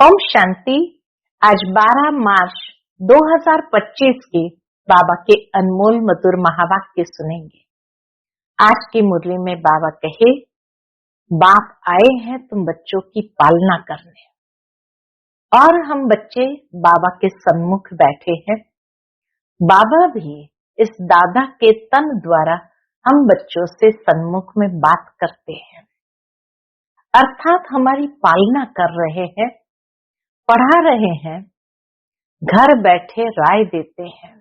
ओम शांति। आज 12 मार्च 2025 के बाबा के अनमोल मधुर महावाक्य सुनेंगे। आज की मुरली में बाबा कहे, बाप आए हैं तुम बच्चों की पालना करने, और हम बच्चे बाबा के सम्मुख बैठे हैं। बाबा भी इस दादा के तन द्वारा हम बच्चों से सम्मुख में बात करते हैं, अर्थात हमारी पालना कर रहे हैं, पढ़ा रहे हैं, घर बैठे राय देते हैं।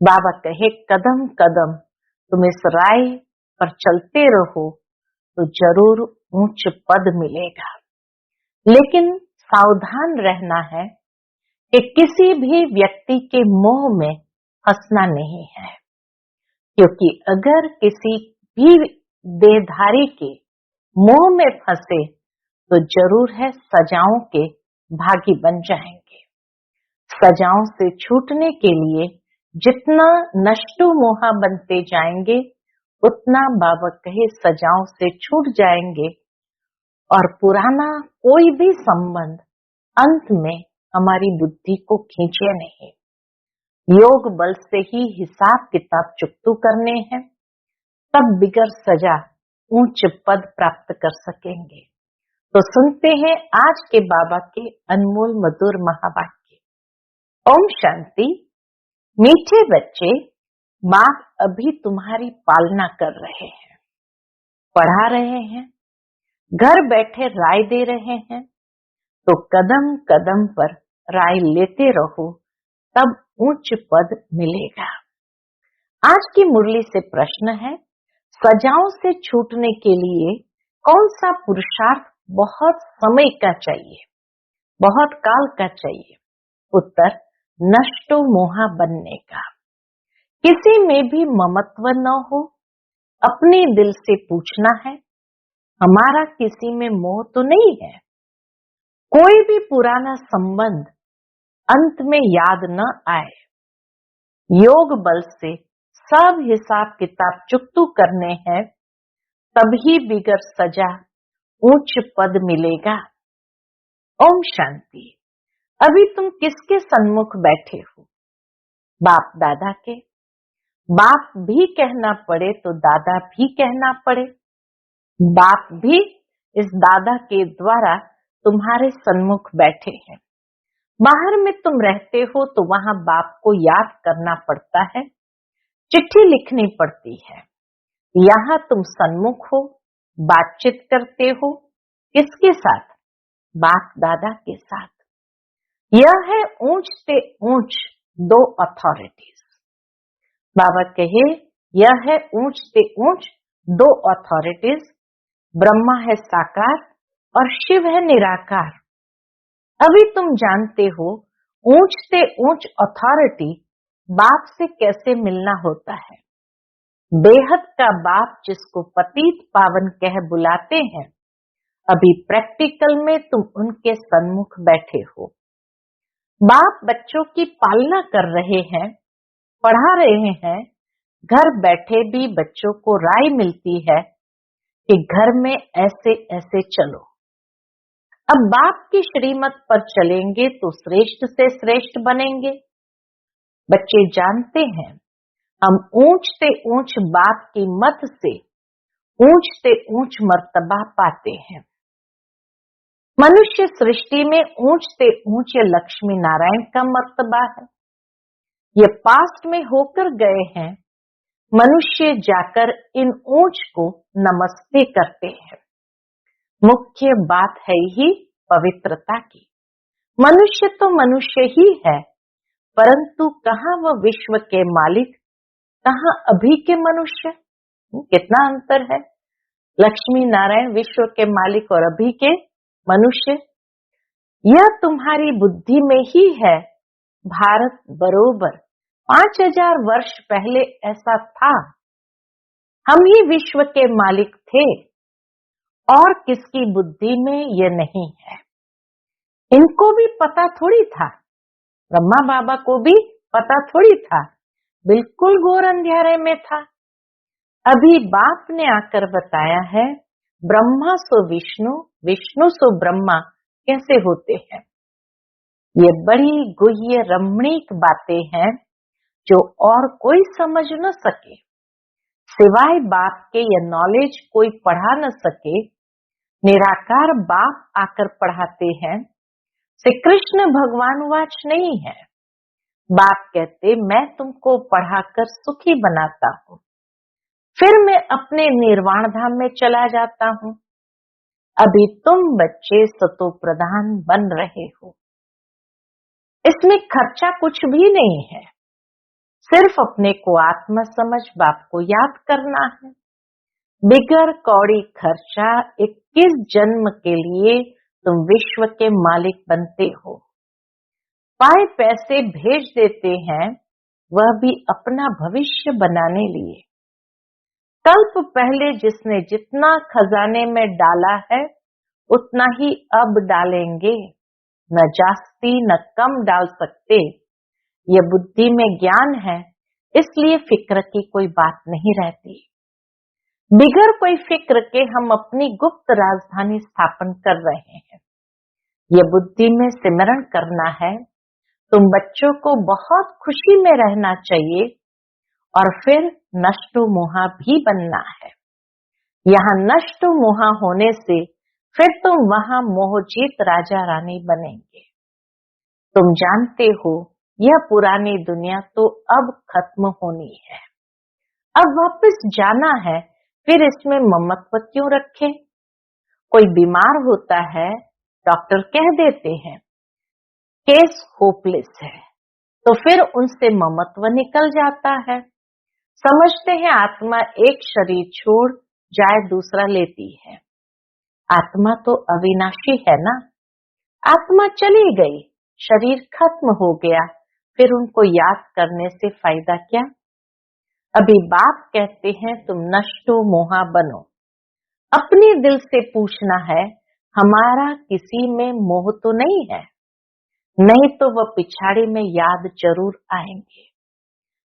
बाबा कहे, कदम कदम तुम इस राय पर चलते रहो तो जरूर ऊंच पद मिलेगा। लेकिन सावधान रहना है कि किसी भी व्यक्ति के मोह में फंसना नहीं है, क्योंकि अगर किसी भी देहधारी के मोह में फंसे तो जरूर है सजाओं के भागी बन जाएंगे। सजाओं से छूटने के लिए जितना नष्टो मोहा बनते जाएंगे, उतना बाबा कहे सजाओं से छूट जाएंगे, और पुराना कोई भी संबंध अंत में हमारी बुद्धि को खींचे नहीं। योग बल से ही हिसाब किताब चुकतू करने हैं, तब बिगर सजा ऊंच पद प्राप्त कर सकेंगे। तो सुनते हैं आज के बाबा के अनमोल मधुर महावाक्य। ओम शांति। मीठे बच्चे, बाप अभी तुम्हारी पालना कर रहे हैं, पढ़ा रहे हैं, घर बैठे राय दे रहे हैं, तो कदम कदम पर राय लेते रहो, तब ऊंच पद मिलेगा। आज की मुरली से प्रश्न है, सजाओं से छूटने के लिए कौन सा पुरुषार्थ बहुत समय का चाहिए, बहुत काल का चाहिए? उत्तर, नष्टो मोहा बनने का। किसी में भी ममत्व न हो, अपने दिल से पूछना है, हमारा किसी में मोह तो नहीं है। कोई भी पुराना संबंध अंत में याद न आए। योग बल से सब हिसाब किताब चुकतू करने हैं, तभी बिगर सजा ऊंच पद मिलेगा। ओम शांति। अभी तुम किसके सन्मुख बैठे हो? बाप दादा के। बाप भी कहना पड़े तो दादा भी कहना पड़े। बाप भी इस दादा के द्वारा तुम्हारे सन्मुख बैठे हैं। बाहर में तुम रहते हो तो वहां बाप को याद करना पड़ता है, चिट्ठी लिखनी पड़ती है। यहाँ तुम सन्मुख हो, बातचीत करते हो, किसके साथ? बाप दादा के साथ। यह है ऊंच से ऊंच दो अथॉरिटीज। बाबा कहे, यह है ऊंच से ऊंच दो अथॉरिटीज। ब्रह्मा है साकार और शिव है निराकार। अभी तुम जानते हो ऊंच से ऊंच अथॉरिटी बाप से कैसे मिलना होता है। बेहद का बाप जिसको पतित पावन कह बुलाते हैं, अभी प्रैक्टिकल में तुम उनके सन्मुख बैठे हो। बाप बच्चों की पालना कर रहे हैं, पढ़ा रहे हैं, घर बैठे भी बच्चों को राय मिलती है कि घर में ऐसे ऐसे चलो। अब बाप की श्रीमत पर चलेंगे तो श्रेष्ठ से श्रेष्ठ बनेंगे। बच्चे जानते हैं हम ऊंच से ऊंच बाप की मत से ऊंच से ऊंच मर्तबा पाते हैं। मनुष्य सृष्टि में ऊंच से ऊंच लक्ष्मी नारायण का मर्तबा है। ये पास्ट में होकर गए हैं। मनुष्य जाकर इन ऊंच को नमस्ते करते हैं। मुख्य बात है ही पवित्रता की। मनुष्य तो मनुष्य ही है, परंतु कहाँ वह विश्व के मालिक, कहाँ अभी के मनुष्य? कितना अंतर है। लक्ष्मी नारायण विश्व के मालिक और अभी के मनुष्य। यह तुम्हारी बुद्धि में ही है। भारत बरोबर 5000 वर्ष पहले ऐसा था। हम ही विश्व के मालिक थे, और किसकी बुद्धि में यह नहीं है। इनको भी पता थोड़ी था, ब्रह्मा बाबा को भी पता थोड़ी था, बिल्कुल घोर अंधेरे में था। अभी बाप ने आकर बताया है, ब्रह्मा सो विष्णु, विष्णु सो ब्रह्मा कैसे होते हैं। ये बड़ी गुह्य रमणीक बातें हैं जो और कोई समझ न सके, सिवाय बाप के यह नॉलेज कोई पढ़ा न सके। निराकार बाप आकर पढ़ाते हैं। श्री कृष्ण भगवानुवाच नहीं है। बाप कहते मैं तुमको पढ़ाकर सुखी बनाता हूँ, फिर मैं अपने निर्वाण धाम में चला जाता हूँ। अभी तुम बच्चे सतो प्रधान बन रहे हो। इसमें खर्चा कुछ भी नहीं है, सिर्फ अपने को आत्मा समझ बाप को याद करना है। बिगर कौड़ी खर्चा 21 जन्म के लिए तुम विश्व के मालिक बनते हो। पाए पैसे भेज देते हैं, वह भी अपना भविष्य बनाने लिए। कल्प पहले जिसने जितना खजाने में डाला है उतना ही अब डालेंगे, न जास्ती न कम डाल सकते। यह बुद्धि में ज्ञान है, इसलिए फिक्र की कोई बात नहीं रहती। बिगर कोई फिक्र के हम अपनी गुप्त राजधानी स्थापन कर रहे हैं। यह बुद्धि में सिमरण करना है। तुम बच्चों को बहुत खुशी में रहना चाहिए और फिर नष्टो मोहा भी बनना है। यहाँ नष्टो मोहा होने से फिर तुम वहाँ मोहजीत राजा रानी बनेंगे। तुम जानते हो यह पुरानी दुनिया तो अब खत्म होनी है, अब वापस जाना है, फिर इसमें ममत्व क्यों रखे। कोई बीमार होता है, डॉक्टर कह देते हैं केस होपलेस है, तो फिर उनसे ममत्व निकल जाता है। समझते हैं आत्मा एक शरीर छोड़ जाए दूसरा लेती है। आत्मा तो अविनाशी है ना। आत्मा चली गई, शरीर खत्म हो गया, फिर उनको याद करने से फायदा क्या। अभी बाप कहते हैं तुम नष्टो मोहा बनो। अपने दिल से पूछना है हमारा किसी में मोह तो नहीं है, नहीं तो वह पिछाड़ी में याद जरूर आएंगे।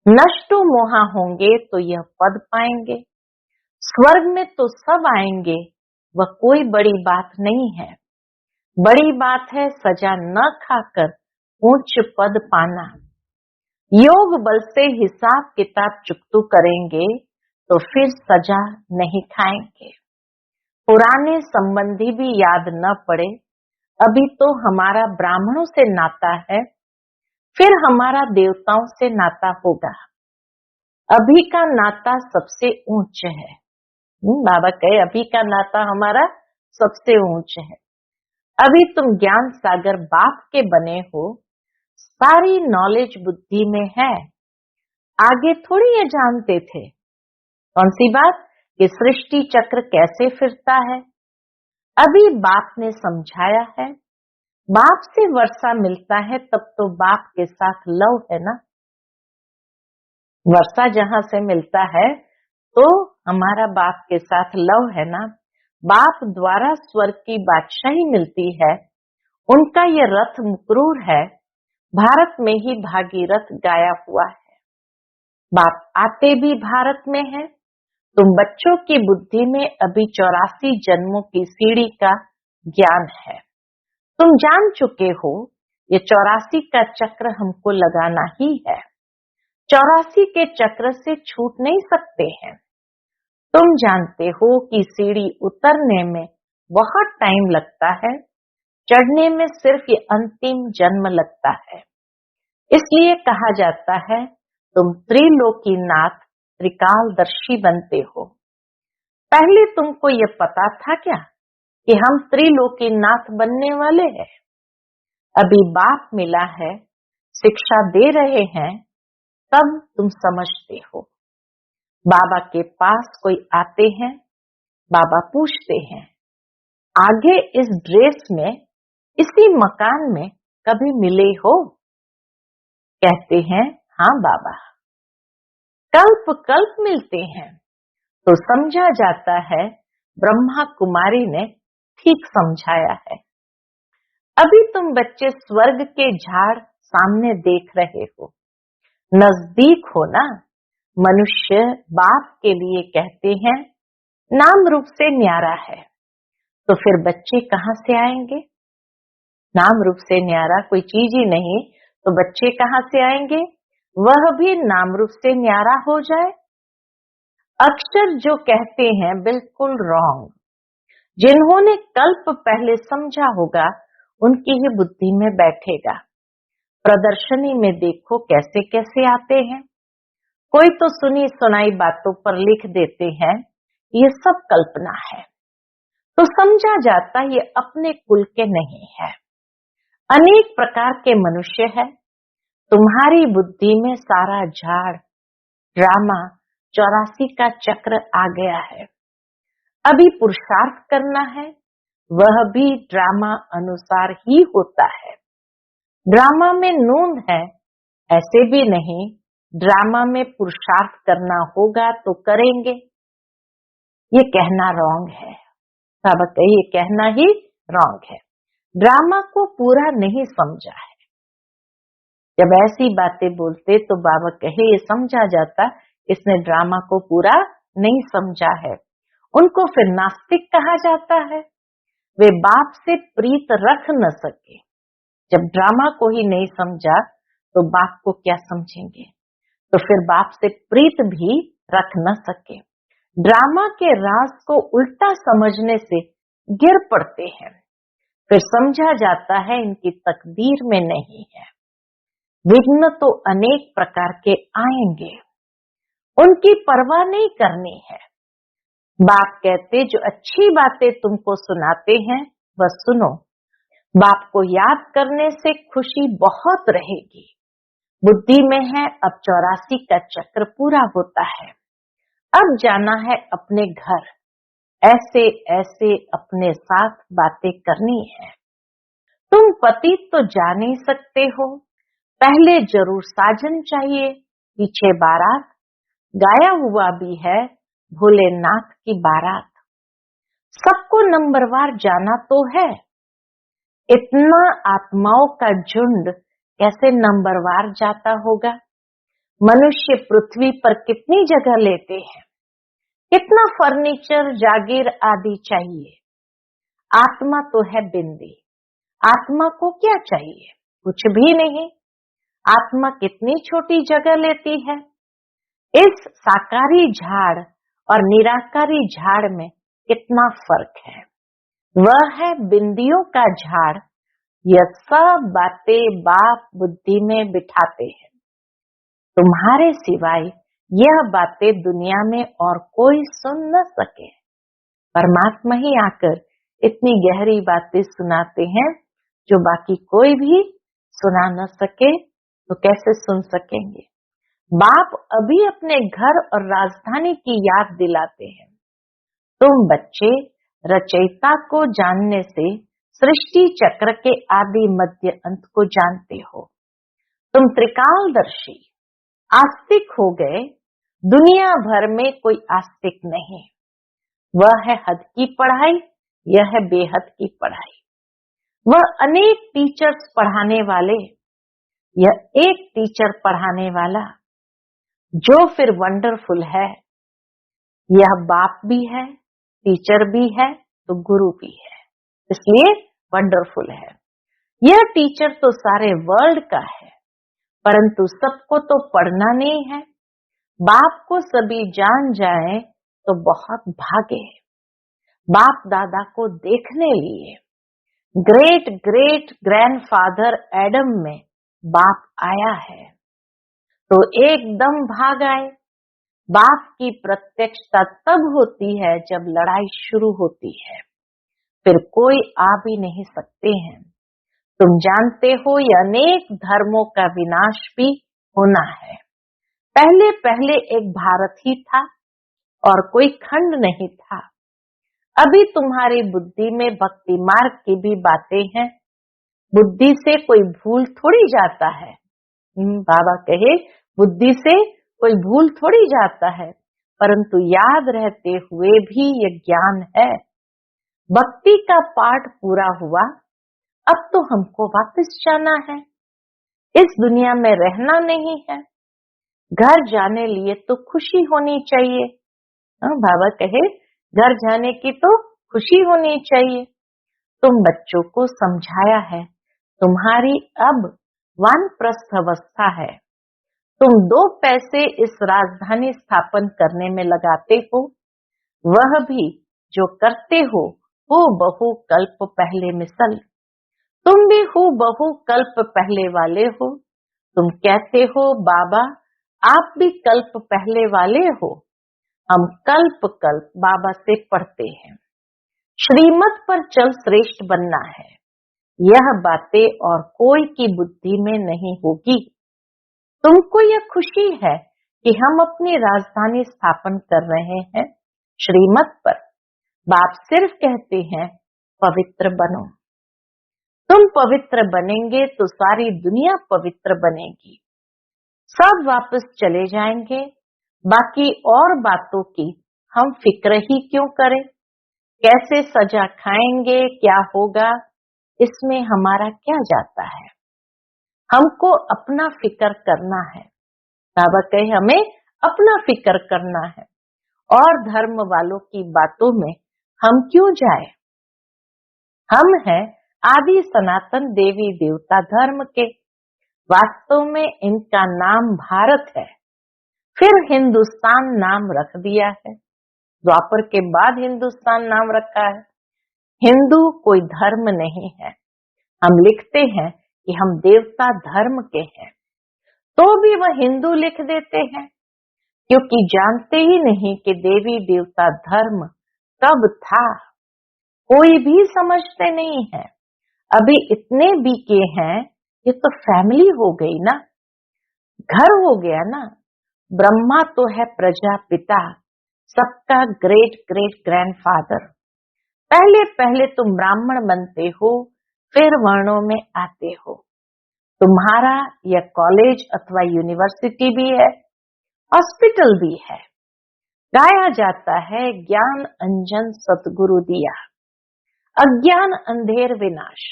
नष्टो मोहा होंगे तो यह पद पाएंगे। स्वर्ग में तो सब आएंगे, वह कोई बड़ी बात नहीं है। बड़ी बात है सजा न खाकर ऊंच पद पाना। योग बल से हिसाब किताब चुकतू करेंगे तो फिर सजा नहीं खाएंगे। पुराने संबंधी भी याद न पड़े। अभी तो हमारा ब्राह्मणों से नाता है, फिर हमारा देवताओं से नाता होगा। अभी का नाता सबसे ऊंच है। बाबा कहे अभी का नाता हमारा सबसे ऊंच है। अभी तुम ज्ञान सागर बाप के बने हो, सारी नॉलेज बुद्धि में है। आगे थोड़ी ये जानते थे। कौन सी बात कि सृष्टि चक्र कैसे फिरता है, अभी बाप ने समझाया है। बाप से वर्षा मिलता है तब तो बाप के साथ लव है ना। वर्षा जहां से मिलता है तो हमारा बाप के साथ लव है ना। बाप द्वारा स्वर्ग की बादशाही मिलती है। उनका ये रथ मुकरूर है, भारत में ही भागीरथ गाया हुआ है। बाप आते भी भारत में है। तुम बच्चों की बुद्धि में अभी 84 जन्मों की सीढ़ी का ज्ञान है। तुम जान चुके हो ये 84 का चक्र हमको लगाना ही है। 84 के चक्र से छूट नहीं सकते हैं। तुम जानते हो कि सीढ़ी उतरने में बहुत टाइम लगता है, चढ़ने में सिर्फ ये अंतिम जन्म लगता है। इसलिए कहा जाता है तुम त्रिलोकीनाथ त्रिकालदर्शी बनते हो। पहले तुमको ये पता था क्या कि हम त्रिलोकीनाथ बनने वाले हैं। अभी बाप मिला है, शिक्षा दे रहे हैं, तब तुम समझते हो। बाबा के पास कोई आते हैं, बाबा पूछते हैं आगे इस ड्रेस में इसी मकान में कभी मिले हो। कहते हैं हाँ बाबा, कल्प कल्प मिलते हैं। तो समझा जाता है ब्रह्मा कुमारी ने ठीक समझाया है। अभी तुम बच्चे स्वर्ग के झाड़ सामने देख रहे हो, नजदीक हो ना। मनुष्य बाप के लिए कहते हैं नाम रूप से न्यारा है, तो फिर बच्चे कहाँ से आएंगे। नाम रूप से न्यारा कोई चीज ही नहीं तो बच्चे कहाँ से आएंगे? वह भी नाम रूप से न्यारा हो जाए। अक्षर जो कहते हैं बिल्कुल रॉन्ग। जिन्होंने कल्प पहले समझा होगा उनकी ही बुद्धि में बैठेगा। प्रदर्शनी में देखो कैसे कैसे आते हैं। कोई तो सुनी सुनाई बातों पर लिख देते हैं ये सब कल्पना है, तो समझा जाता ये अपने कुल के नहीं है। अनेक प्रकार के मनुष्य है। तुम्हारी बुद्धि में सारा झाड़ ड्रामा 84 का चक्र आ गया है। अभी पुरुषार्थ करना है, वह भी ड्रामा अनुसार ही होता है। ड्रामा में नून है ऐसे भी नहीं, ड्रामा में पुरुषार्थ करना होगा तो करेंगे। ये कहना रॉन्ग है। सबक ये कहना ही रॉन्ग है। ड्रामा को पूरा नहीं समझा है। जब ऐसी बातें बोलते तो बाबा कहे ये समझा जाता इसने ड्रामा को पूरा नहीं समझा है। उनको फिर नास्तिक कहा जाता है। वे बाप से प्रीत रख न सके। जब ड्रामा को ही नहीं समझा तो बाप को क्या समझेंगे? तो फिर बाप से प्रीत भी रख न सके। ड्रामा के राज को उल्टा समझने से गिर पड़ते हैं। फिर समझा जाता है इनकी तकदीर में नहीं है। विघ्न तो अनेक प्रकार के आएंगे, उनकी परवाह नहीं करनी है। बाप कहते जो अच्छी बातें तुमको सुनाते हैं बस सुनो। बाप को याद करने से खुशी बहुत रहेगी। बुद्धि में है अब 84 का चक्र पूरा होता है। अब जाना है अपने घर। ऐसे ऐसे अपने साथ बातें करनी है। तुम पति तो जा नहीं सकते हो, पहले जरूर साजन चाहिए, पीछे बारात। गाया हुआ भी है भोलेनाथ की बारात। सबको नंबरवार जाना तो है। इतना आत्माओं का झुंड कैसे नंबरवार जाता होगा? मनुष्य पृथ्वी पर कितनी जगह लेते हैं, कितना फर्नीचर जागीर आदि चाहिए। आत्मा तो है बिंदी। आत्मा को क्या चाहिए? कुछ भी नहीं। आत्मा कितनी छोटी जगह लेती है। इस साकारी झाड़ और निराकारी झाड़ में कितना फर्क है। वह है बिंदियों का झाड़। यह सब बातें बाप बुद्धि में बिठाते हैं। तुम्हारे सिवाय यह बातें दुनिया में और कोई सुन न सके। परमात्मा ही आकर इतनी गहरी बातें सुनाते हैं जो बाकी कोई भी सुना न सके, तो कैसे सुन सकेंगे? बाप अभी अपने घर और राजधानी की याद दिलाते हैं। तुम बच्चे रचयिता को जानने से सृष्टि चक्र के आदि मध्य अंत को जानते हो। तुम त्रिकालदर्शी आस्तिक हो गए। दुनिया भर में कोई आस्तिक नहीं। वह है हद की पढ़ाई, यह है बेहद की पढ़ाई। वह अनेक टीचर्स पढ़ाने वाले, यह एक टीचर पढ़ाने वाला, जो फिर वंडरफुल है। यह बाप भी है, टीचर भी है, तो गुरु भी है, इसलिए वंडरफुल है। यह टीचर तो सारे वर्ल्ड का है, परंतु सबको तो पढ़ना नहीं है। बाप को सभी जान जाए तो बहुत भागे। बाप दादा को देखने लिए ग्रेट ग्रेट ग्रैंडफादर एडम में बाप आया है, तो एकदम भाग आए। बाप की प्रत्यक्षता तब होती है जब लड़ाई शुरू होती है, फिर कोई आ भी नहीं सकते हैं। तुम जानते हो ये अनेक धर्मों का विनाश भी होना है। पहले पहले एक भारत ही था और कोई खंड नहीं था। अभी तुम्हारी बुद्धि में भक्ति मार्ग की भी बातें हैं। बुद्धि से कोई भूल थोड़ी जाता है। बाबा कहे बुद्धि से कोई भूल थोड़ी जाता है, परंतु याद रहते हुए भी ये ज्ञान है। भक्ति का पाठ पूरा हुआ, अब तो हमको वापस जाना है। इस दुनिया में रहना नहीं है। घर जाने लिए तो खुशी होनी चाहिए। बाबा कहे घर जाने की तो खुशी होनी चाहिए। तुम बच्चों को समझाया है तुम्हारी अब वानप्रस्थ अवस्था है। तुम 2 पैसे इस राजधानी स्थापन करने में लगाते हो, वह भी जो करते हो बहु कल्प पहले मिसल। तुम भी बहु कल्प पहले वाले हो। तुम कहते हो बाबा आप भी कल्प पहले वाले हो। हम कल्प कल्प बाबा से पढ़ते हैं। श्रीमत पर चल श्रेष्ठ बनना है। यह बातें और कोई की बुद्धि में नहीं होगी। तुमको यह खुशी है कि हम अपनी राजधानी स्थापन कर रहे हैं श्रीमत पर। बाप सिर्फ कहते हैं पवित्र बनो। तुम पवित्र बनेंगे तो सारी दुनिया पवित्र बनेगी। सब वापस चले जाएंगे। बाकी और बातों की हम फिक्र ही क्यों करें? कैसे सजा खाएंगे, क्या होगा, इसमें हमारा क्या जाता है। हमको अपना फिक्र करना है। बाबा कहे हमें अपना फिक्र करना है और धर्म वालों की बातों में हम क्यों जाए। हम हैं आदि सनातन देवी देवता धर्म के। वास्तव में इनका नाम भारत है, फिर हिंदुस्तान नाम रख दिया है। द्वापर के बाद हिंदुस्तान नाम रखा है। हिंदू कोई धर्म नहीं है। हम लिखते हैं कि हम देवता धर्म के हैं, तो भी वह हिंदू लिख देते हैं, क्योंकि जानते ही नहीं कि देवी देवता धर्म कब था। कोई भी समझते नहीं है। अभी इतने बीके हैं, ये तो फैमिली हो गई ना, घर हो गया ना। ब्रह्मा तो है प्रजापिता, सबका ग्रेट ग्रेट ग्रैंडफादर। पहले पहले तुम ब्राह्मण बनते हो, फिर वर्णों में आते हो। तुम्हारा यह कॉलेज अथवा यूनिवर्सिटी भी है, हॉस्पिटल भी है। गाया जाता है ज्ञान अंजन सतगुरु दिया, अज्ञान अंधेर विनाश।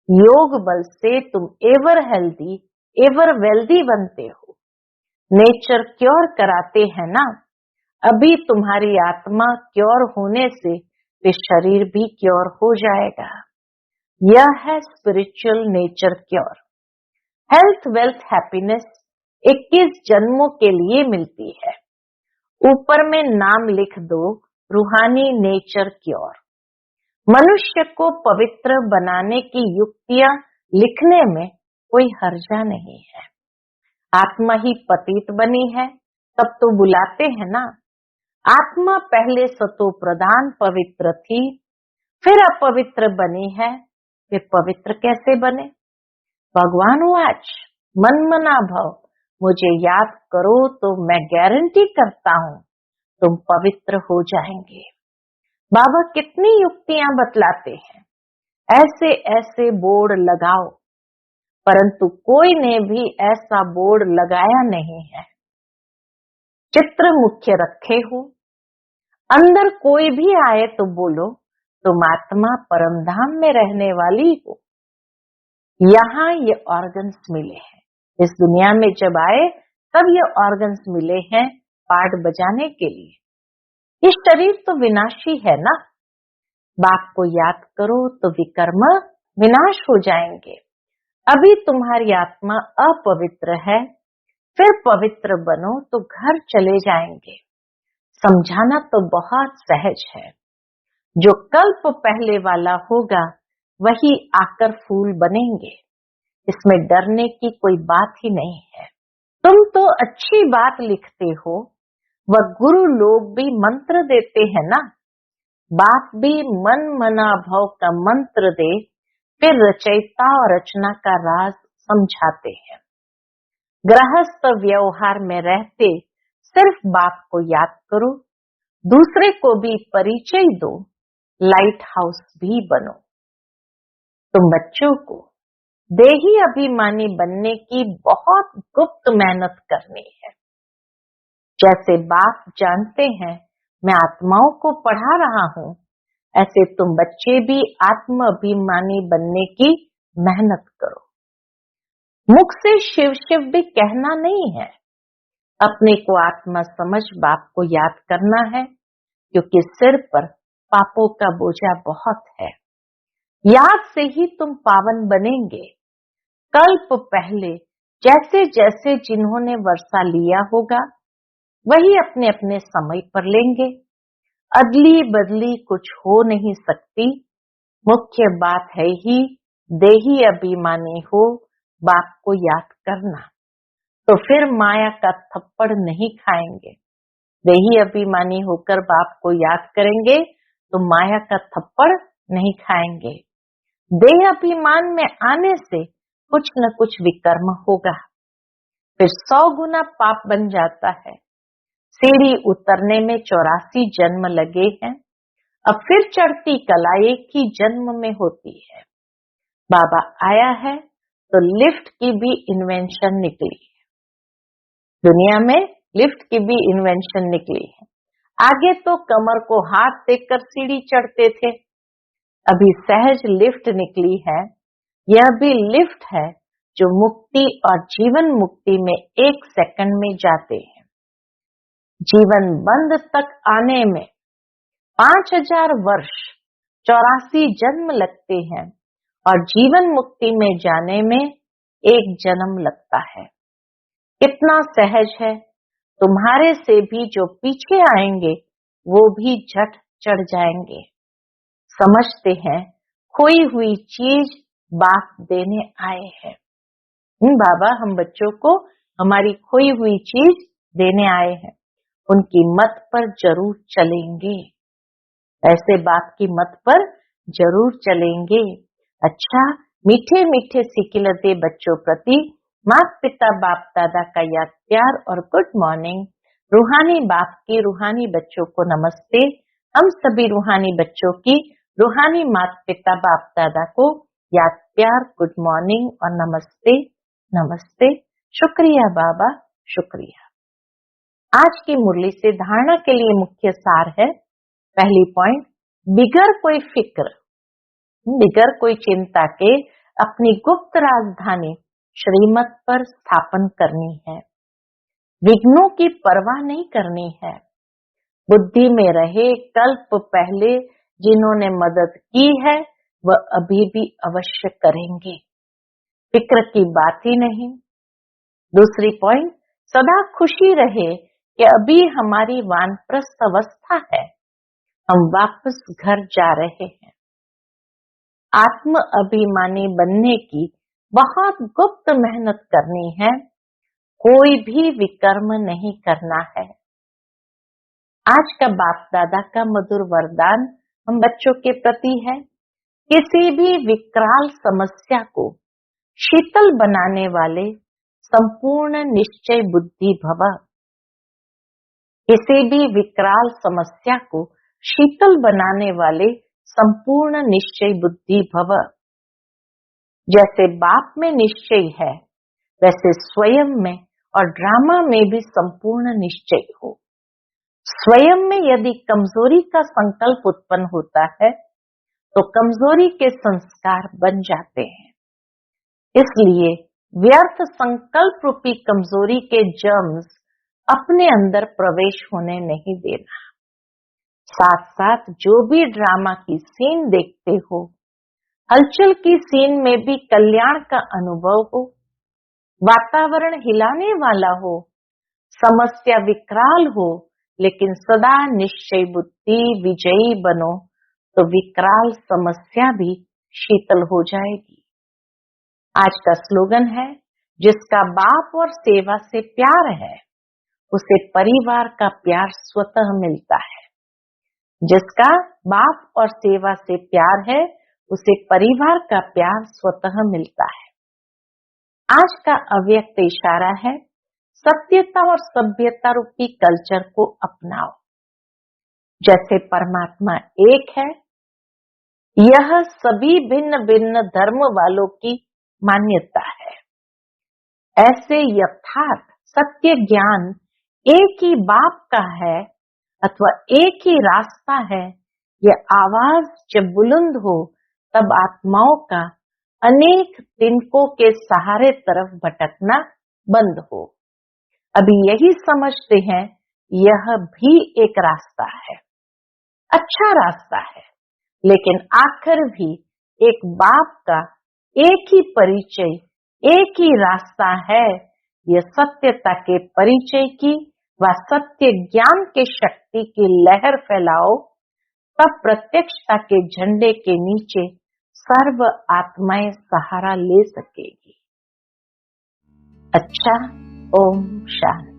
योग बल से तुम एवर हेल्दी एवर वेल्दी बनते हो। नेचर क्योर कराते हैं ना। अभी तुम्हारी आत्मा क्योर होने से वे शरीर भी क्योर हो जाएगा। यह है spiritual nature cure. Health wealth happiness 21 जन्मों के लिए मिलती है। ऊपर में नाम लिख दो रूहानी नेचर क्योर। मनुष्य को पवित्र बनाने की युक्तियां लिखने में कोई हर्जा नहीं है। आत्मा ही पतित बनी है, तब तो बुलाते हैं ना। आत्मा पहले सतो प्रधान पवित्र थी, फिर अपवित्र बनी है, वे पवित्र कैसे बने। भगवान वाच मन मना भव, मुझे याद करो तो मैं गारंटी करता हूं तुम पवित्र हो जाएंगे। बाबा कितनी युक्तियां बतलाते हैं, ऐसे ऐसे बोर्ड लगाओ, परंतु कोई ने भी ऐसा बोर्ड लगाया नहीं है। चित्र मुख्य रखे हो, अंदर कोई भी आए तो बोलो तुम आत्मा परमधाम में रहने वाली हो। यहाँ ये ऑर्गन्स मिले हैं। इस दुनिया में जब आए तब ये ऑर्गन्स मिले हैं पार्ट बजाने के लिए। ये शरीर तो विनाशी है ना। बाप को याद करो तो विकर्म विनाश हो जाएंगे। अभी तुम्हारी आत्मा अपवित्र है, फिर पवित्र बनो तो घर चले जाएंगे। समझाना तो बहुत सहज है। जो कल्प पहले वाला होगा वही आकर फूल बनेंगे। इसमें डरने की कोई बात ही नहीं है। तुम तो अच्छी बात लिखते हो, वह गुरु लोग भी मंत्र देते हैं ना। बाप भी मन मना भव का मंत्र दे, फिर रचयिता और रचना का राज समझाते हैं। गृहस्थ व्यवहार में रहते सिर्फ बाप को याद करो, दूसरे को भी परिचय दो, लाइट हाउस भी बनो। तुम बच्चों को देही अभिमानी बनने की बहुत गुप्त मेहनत करनी है। जैसे बाप जानते हैं मैं आत्माओं को पढ़ा रहा हूँ, ऐसे तुम बच्चे भी आत्म अभिमानी बनने की मेहनत करो। मुख से शिव शिव भी कहना नहीं है। अपने को आत्मा समझ बाप को याद करना है, क्योंकि सिर पर पापों का बोझा बहुत है। याद से ही तुम पावन बनेंगे। कल्प पहले जैसे जैसे जिन्होंने वर्षा लिया होगा वही अपने अपने समय पर लेंगे। अदली बदली कुछ हो नहीं सकती। मुख्य बात है ही देही अभिमानी हो बाप को याद करना, तो फिर माया का थप्पड़ नहीं खाएंगे। देही अभिमानी होकर बाप को याद करेंगे तो माया का थप्पड़ नहीं खाएंगे। देह अभिमान में आने से कुछ न कुछ विकर्म होगा, फिर 100 गुना पाप बन जाता है। सीढ़ी उतरने में 84 जन्म लगे हैं, अब फिर चढ़ती कला एक ही जन्म में होती है। बाबा आया है तो लिफ्ट की भी इन्वेंशन निकली है। दुनिया में लिफ्ट की भी इन्वेंशन निकली है। आगे तो कमर को हाथ देकर सीढ़ी चढ़ते थे, अभी सहज लिफ्ट निकली है। यह भी लिफ्ट है जो मुक्ति और जीवन मुक्ति में 1 सेकंड में जाते हैं। जीवन बंद तक आने में 5000 वर्ष 84 जन्म लगते हैं और जीवन मुक्ति में जाने में 1 जन्म लगता है। कितना सहज है। तुम्हारे से भी जो पीछे आएंगे वो भी झट चढ़ जाएंगे। समझते हैं खोई हुई चीज बाप देने आए हैं। बाबा हम बच्चों को हमारी खोई हुई चीज देने आए हैं, उनकी मत पर जरूर चलेंगे। ऐसे बाप की मत पर जरूर चलेंगे। अच्छा, मीठे मीठे सिकिलते बच्चों प्रति माता पिता बाप दादा का याद प्यार और गुड मॉर्निंग। रूहानी बाप की रूहानी बच्चों को नमस्ते। हम सभी रूहानी बच्चों की रूहानी माता पिता बाप दादा को याद प्यार गुड मॉर्निंग और नमस्ते नमस्ते। शुक्रिया बाबा, शुक्रिया। आज की मुरली से धारणा के लिए मुख्य सार है। पहली पॉइंट, बिगर कोई फिक्र, बिगर कोई चिंता के अपनी गुप्त राजधानी श्रीमत पर स्थापन करनी है। विघ्नों की परवाह नहीं करनी है। बुद्धि में रहे कल्प पहले जिन्होंने मदद की है वह अभी भी अवश्य करेंगे। फिक्र की बात ही नहीं। दूसरी पॉइंट, सदा खुशी रहे कि अभी हमारी वानप्रस्थ अवस्था है, हम वापस घर जा रहे हैं। आत्म अभिमानी बनने की बहुत गुप्त मेहनत करनी है, कोई भी विकर्म नहीं करना है। आज का बाप दादा का मधुर वरदान हम बच्चों के प्रति है, किसी भी विकराल समस्या को शीतल बनाने वाले संपूर्ण निश्चय बुद्धि भव। किसी भी विकराल समस्या को शीतल बनाने वाले संपूर्ण निश्चय बुद्धि भव। जैसे बाप में निश्चय है वैसे स्वयं में और ड्रामा में भी संपूर्ण निश्चय हो। स्वयं में यदि कमजोरी का संकल्प उत्पन्न होता है तो कमजोरी के संस्कार बन जाते हैं। इसलिए व्यर्थ संकल्प रूपी कमजोरी के जर्म्स अपने अंदर प्रवेश होने नहीं देना। साथ साथ जो भी ड्रामा की सीन देखते हो, हलचल की सीन में भी कल्याण का अनुभव हो, वातावरण हिलाने वाला हो, समस्या विकराल हो, लेकिन सदा निश्चय बुद्धि विजयी बनो तो विकराल समस्या भी शीतल हो जाएगी। आज का स्लोगन है, जिसका बाप और सेवा से प्यार है उसे परिवार का प्यार स्वतः मिलता है। जिसका बाप और सेवा से प्यार है उसे परिवार का प्यार स्वतः मिलता है। आज का अव्यक्त इशारा है, सत्यता और सभ्यता रूपी कल्चर को अपनाओ। जैसे परमात्मा एक है, यह सभी भिन्न भिन्न धर्म वालों की मान्यता है। ऐसे यथार्थ सत्य ज्ञान एक ही बाप का है अथवा एक ही रास्ता है, यह आवाज जब बुलंद हो तब आत्माओं का अनेक तिनकों के सहारे तरफ भटकना बंद हो। अभी यही समझते हैं यह भी एक रास्ता है, अच्छा रास्ता है, लेकिन आखिर भी एक बाप का एक ही परिचय, एक ही रास्ता है। यह सत्यता के परिचय की व सत्य ज्ञान के शक्ति की लहर फैलाओ, तब प्रत्यक्षता के झंडे के नीचे सर्व आत्माएं सहारा ले सकेगी। अच्छा, ओम शांति।